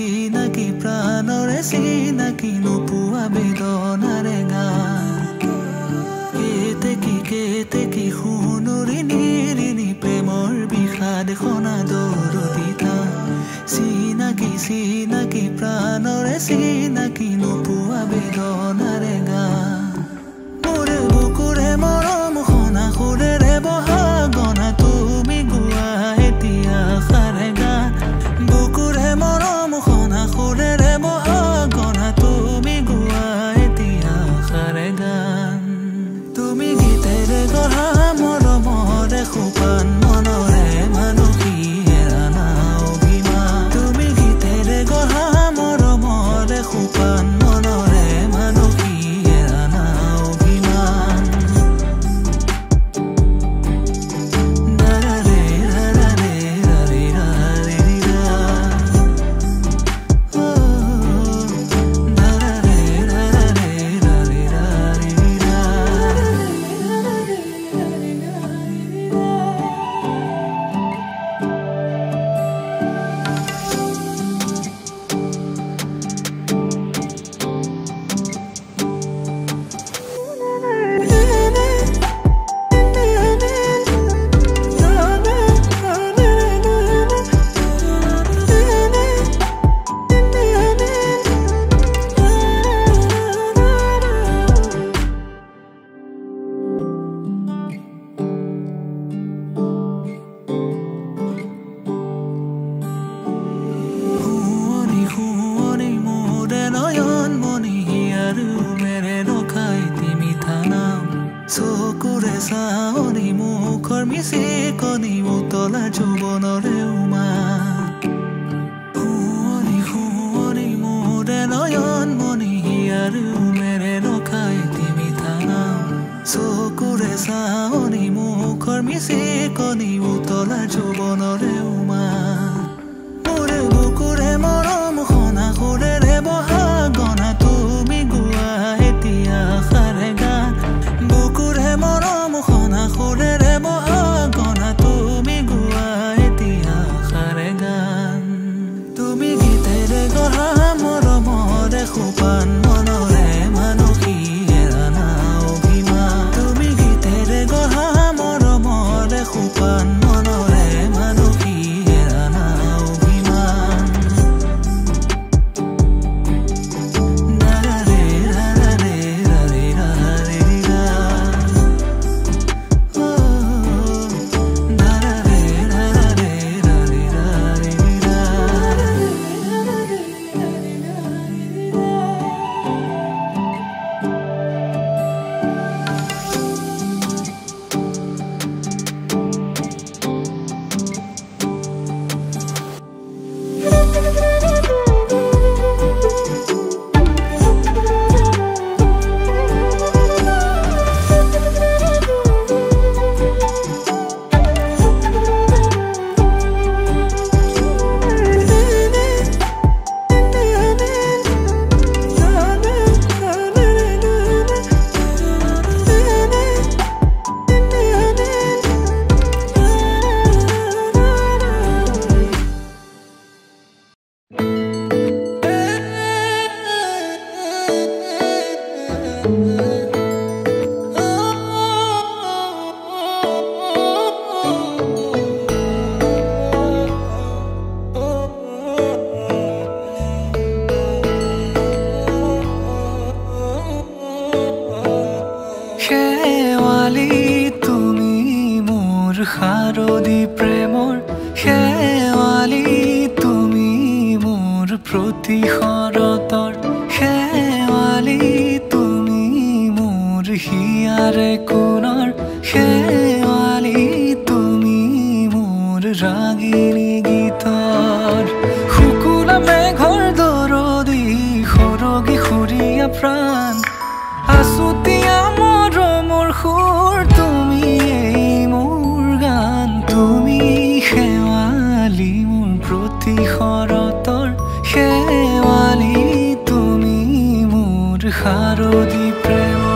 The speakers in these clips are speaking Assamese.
চিনাকি প্ৰাণৰে চিনাকি নোপোৱা বেদনাৰে গান কেতে কি শুনুৰি নিৰিনি প্ৰেমৰ বিষাদ খনা দৰদিতা চিনাকি প্ৰাণৰে চিনাকি নোপোৱা বেদনাৰে গান মোৰে বুকুৰে মৰম খনা সুৰেৰে বহা গনা তুমি গোৱা এতিয়া খাৰে গান বুকুৰে মৰম খনা সুৰেৰে বহা গনা তুমি গোৱা এতিয়া খাৰে গান তুমি গীতেৰে গঢ়া মৰমৰে খোপান মনৰে মানসী হেৰানা অভিমান তুমি গীতেৰে গঢ়া মৰমৰে খোপান মনৰে মানসী হেৰানা অভিমান দাৰাৰে ৰাৰে ৰাৰে ৰাৰে ৰা দাৰাৰে ৰাৰে ৰাৰে ৰাৰে ৰা শুৱনি মোৰে নয়ন মনি আৰু মেৰে ৰখাই তিমি থানাম চকুৰে চাৱনি মুখৰ মিচিকনি উতলা যৌৱনৰে উমা শুৱনি মোৰে নয়ন মনি আৰু মেৰে ৰখাই তিমি থানাম চকুৰে চাৱনি মুখৰ মিচিকনি উতলা যৌৱনৰে উমা মোৰে বুকুৰে মৰম খনা সুৰেৰে বহা গনা তুমি গোৱা এতিয়া খাৰে গান বুকুৰে মৰম খনা সুৰেৰে বহা গনা তুমি গোৱা এতিয়া খাৰে গান তুমি গীতেৰে গঢ়া মৰমৰে খোপান মনৰে মানসী হেৰানা অভিমান তুমি গীতেৰে গঢ়া মৰমৰে খোপান মনৰে মানসী হেৰানা অভিমান দাৰাৰে ৰাৰে ৰাৰে ৰাৰে ৰা দাৰাৰে ৰাৰে ৰাৰে ৰাৰে ৰা শেৱালি তুমি মোৰ শাৰদী প্ৰেমৰ শেৱালি তুমি মোৰ প্ৰতি শৰতৰ শেৱালি তুমি মোৰ হিয়াৰে কোণৰ শেৱালি তুমি মোৰ ৰাগিনী গীতৰ শুকুলা মেঘৰ দৰদি সৰগী সুৰীয়া প্ৰাণ আছুতীয়া মৰমৰ সুৰ তুমি মোৰ গান তুমি শেৱালি মোৰ প্ৰতি শৰতৰ শেৱালি তুমি মোৰ শাৰদী প্ৰেমৰ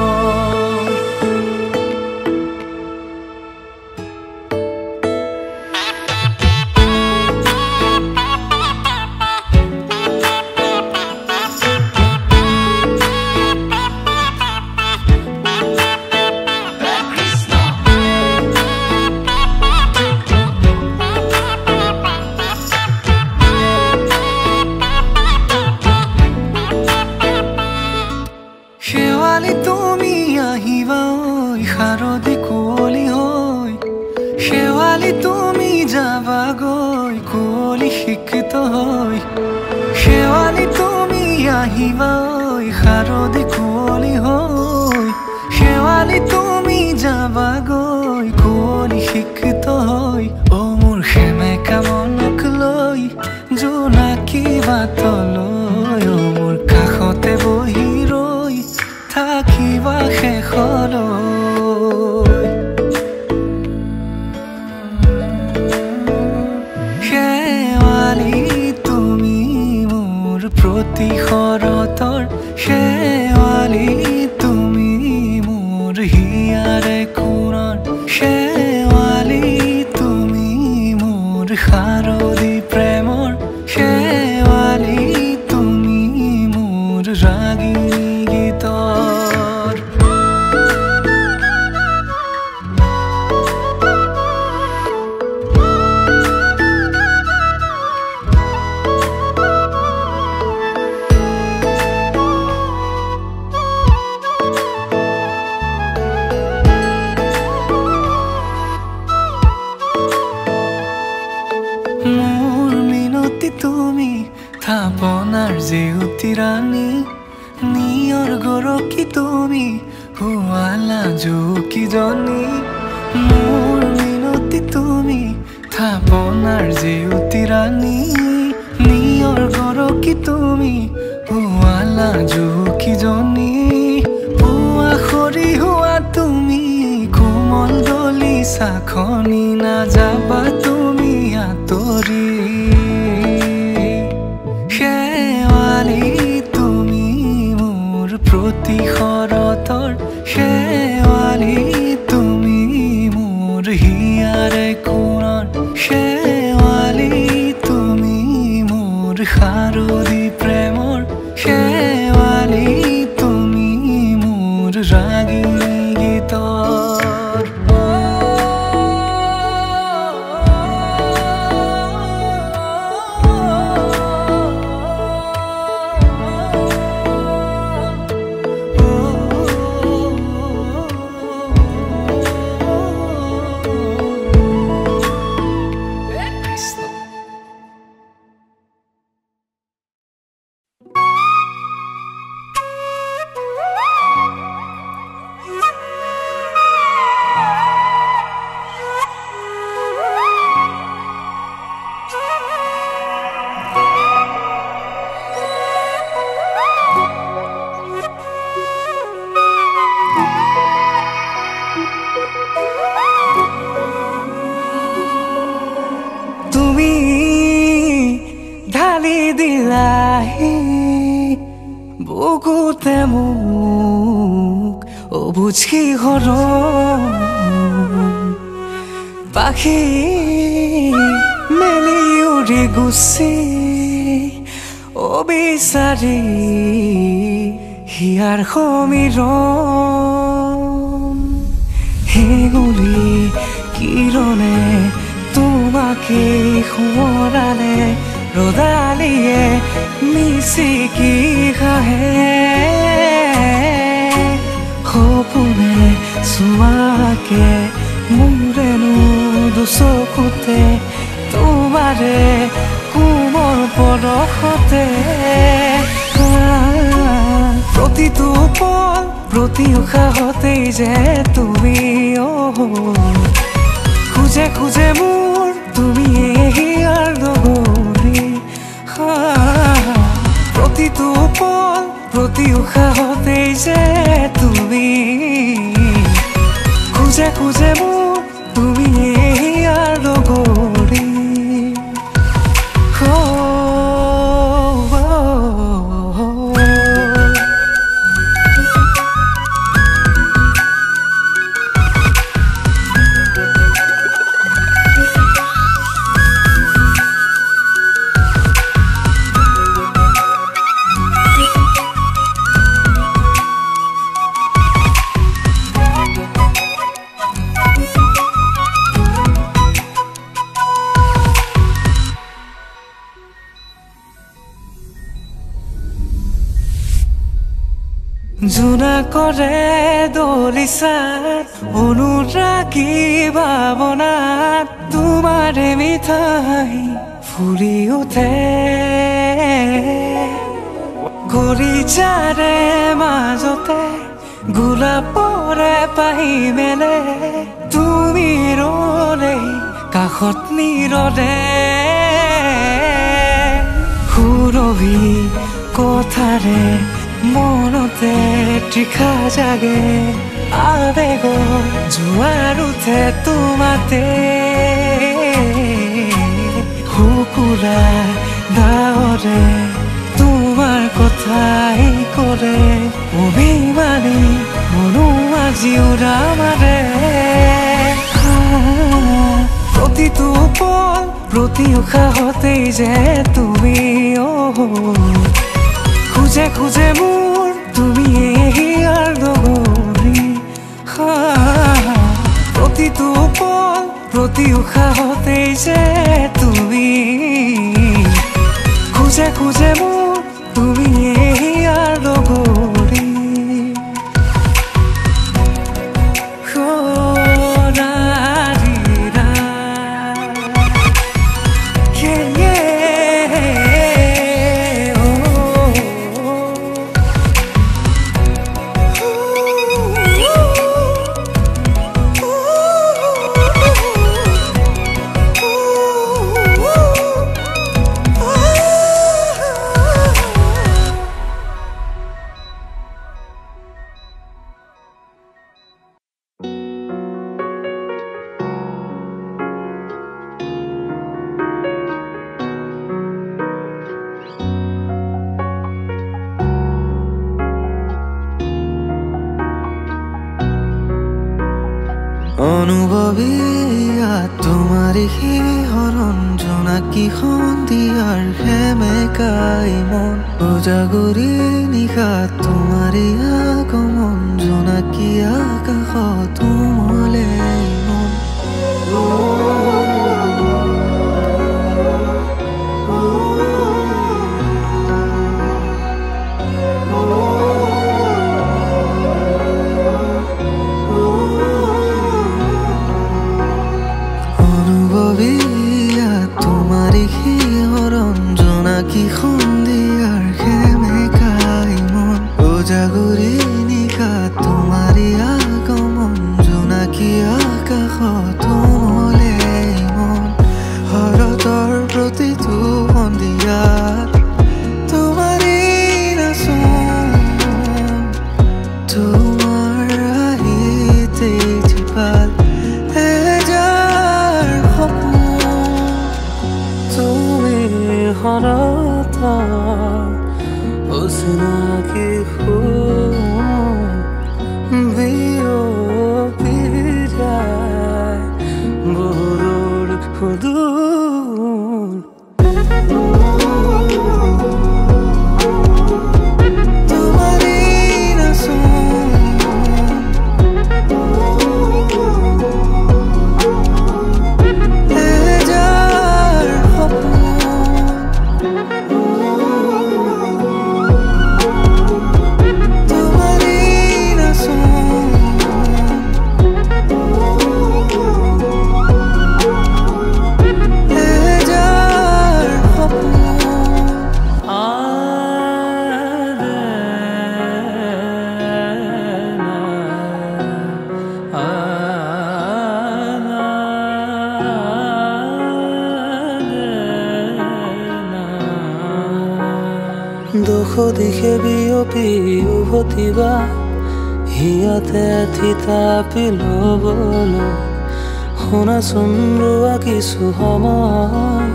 আহিবা ঐ শাৰদী কুঁৱলী হৈ শেৱালি তুমি যাবাগৈ কুঁৱলী শিক্ষিত হৈ অ মোৰ সেমেকা মনক লৈ জোনাকী বাটলৈ অ মোৰ কাষতে বহি ৰৈ থাকিবা শেষলৈ শেৱালি তুমি মোৰ প্ৰতি শৰতৰ শেৱালি তুমি মোৰ হিয়াৰে কোণৰ শেৱালি তুমি মোৰ শাৰদী প্ৰেমৰ শেৱালি তুমি মোৰ ৰাগিনী গীতৰ মোৰ মিনতি তুমি থাপনাৰ জেউতি ৰাণী নিয়ৰ গৰকী তুমি শুৱালা জুকিজনী মোৰ মিনতি তুমি থাপনাৰ জেউতি ৰাণী নিয়ৰ গৰকী তুমি শুৱালা জুকিজনী পুৱা খৰি হোৱা তুমি কোমল দলি চাখনি নাযাবা তুমি আঁতৰি শেৱালি তুমি মোৰ প্ৰতি শৰতৰ শেৱালি তুমি মোৰ হিয়াৰে কোণৰ শেৱালি তুমি মোৰ শাৰদী প্ৰেমৰ শেৱালি তুমি মোৰ ৰাগিনী গীতৰ বুকুতে মোক অবুঝি হৰণ পাখি মেলি উৰি গুচি অবিচাৰি হিয়াৰ সমীৰণ হেঙুলি কিৰণে তোমাকে সোঁৱৰালে ৰ'দালিয়ে মিচিকি হাঁহে সপোনে চোৱাকে মোৰেনো দুচকুতে তোমাৰে কোমল পৰশতে প্ৰতিটো পল প্ৰতি উশাহতেই যে তুমি খুজে খুজে মোৰ তুমি হিয়াৰ লগৰী প্ৰতিটো পল প্ৰতি উশাহতেই যে তুমি খুজে খুজে মোৰ তুমি হিয়াৰ লগৰী জোনা কৰে দলিচাত অনুৰাগী ভাৱনাত তোমাৰে মিঠাই ফুৰি উঠে কৰি বাগিচাৰে মাজতে গোলাপৰে পাহি মেলে তুমি ৰলে কাষত নীৰৰে সুৰভি কথাৰে মনতে তৃষা জাগে আবেগৰ জোৱাৰ উঠে তোমাতে শুকুলা ডাৱৰে তোমাৰ কথাই কৰে অভিমানী মনো আজি উৰা মাৰে প্ৰতিটো পল প্ৰতি উশাহতেই যে তুমি খুজে খুজে মোৰ তুমি হিয়াৰ দগৰি প্ৰতিটো পল প্ৰতি উশাহতেই যে তুমি খুজে খুজে মোৰ তুমি হিয়াৰ দগৰি অনুভৱীয়া তোমাৰ শিহৰণ জোনাকী সন্ধিয়াৰ সেমেকাই মন উজাগৰি নিশা তোমাৰ আগমন জোনাকী আকাশত উমলে মন জোনাকী সন্ধিয়াৰ সেমেকাই মন উজাগৰি নিশা তোমাৰ আগমন জোনাকী আকাশত উমলে মন শৰতৰ প্ৰতিটো সন্ধিয়াত তোমাৰে নাচোন তোমাৰ আহিতে জীপাল এজাৰ সপোন তুমি হৰতা অচিনাকি বিয়পি যায় বহুদূৰ সুদূৰ তোমাৰে নাচোন এজাৰ সপোন তোমাৰে নাচোন এজাৰ দুখ দিশে বিয়পি উভতিবা হিয়াতে থিতাপি ল'বলৈ শুনাচোন ৰোৱা কিছু সময়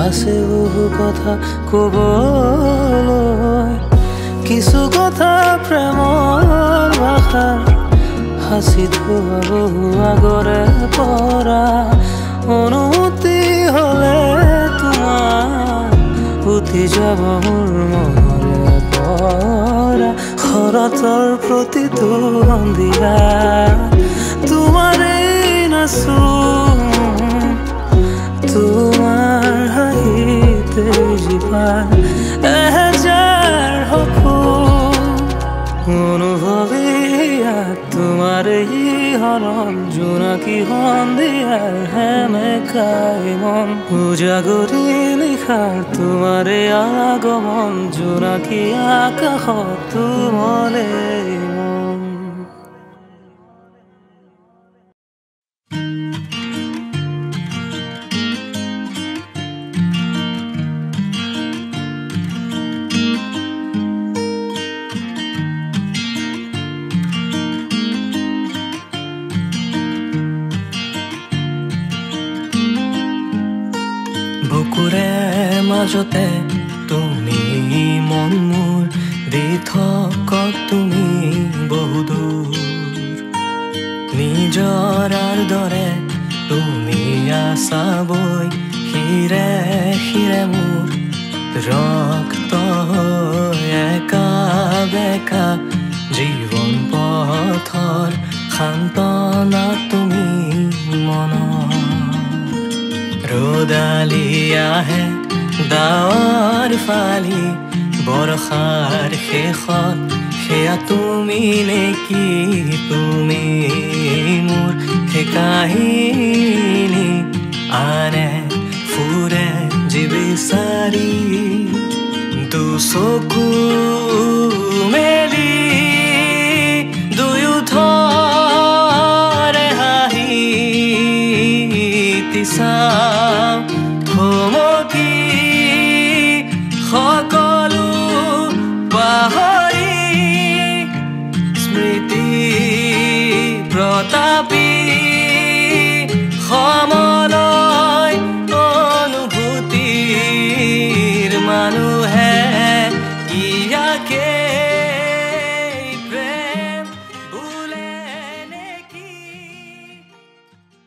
আছে বহু কথা ক'বলৈ কিছু কথা প্ৰেমৰ ভাষাৰ সাঁচি থোৱা বহু আগৰে পৰা অনুমতি হ'লে তোমাৰ উঠি যাব মোৰ মনৰে পৰা শৰতৰ প্ৰতিটো সন্ধিয়া তোমাৰে নাচোন তোমাৰ হাঁহিতে জীপাল এজাৰ সপোন অনুভৱীয়া তোমাৰে হৰণ জোনাকী সন্ধিয়াৰ সেমেকাই মন উজাগৰি নিশাৰ তোমাৰে আগমন জোনাকী আকাশত তোমাৰে মন বুকুৰে মাজতে তুমি মন মোৰ দি থকা তুমি বহুদূৰ নিজৰাৰ দৰে তুমি আছা বৈ হিৰে হিৰে মোৰ ৰক্ত একা বেকা জীৱন পথৰ সান্তনা তুমি মনৰ ৰ'দালি আহে ডাৱৰ ফালি বৰষাৰ শেষত সেয়া তুমি নেকি তুমি মোৰ সেই কাহিনী আনে ফুৰে যি বিচাৰি দুচকু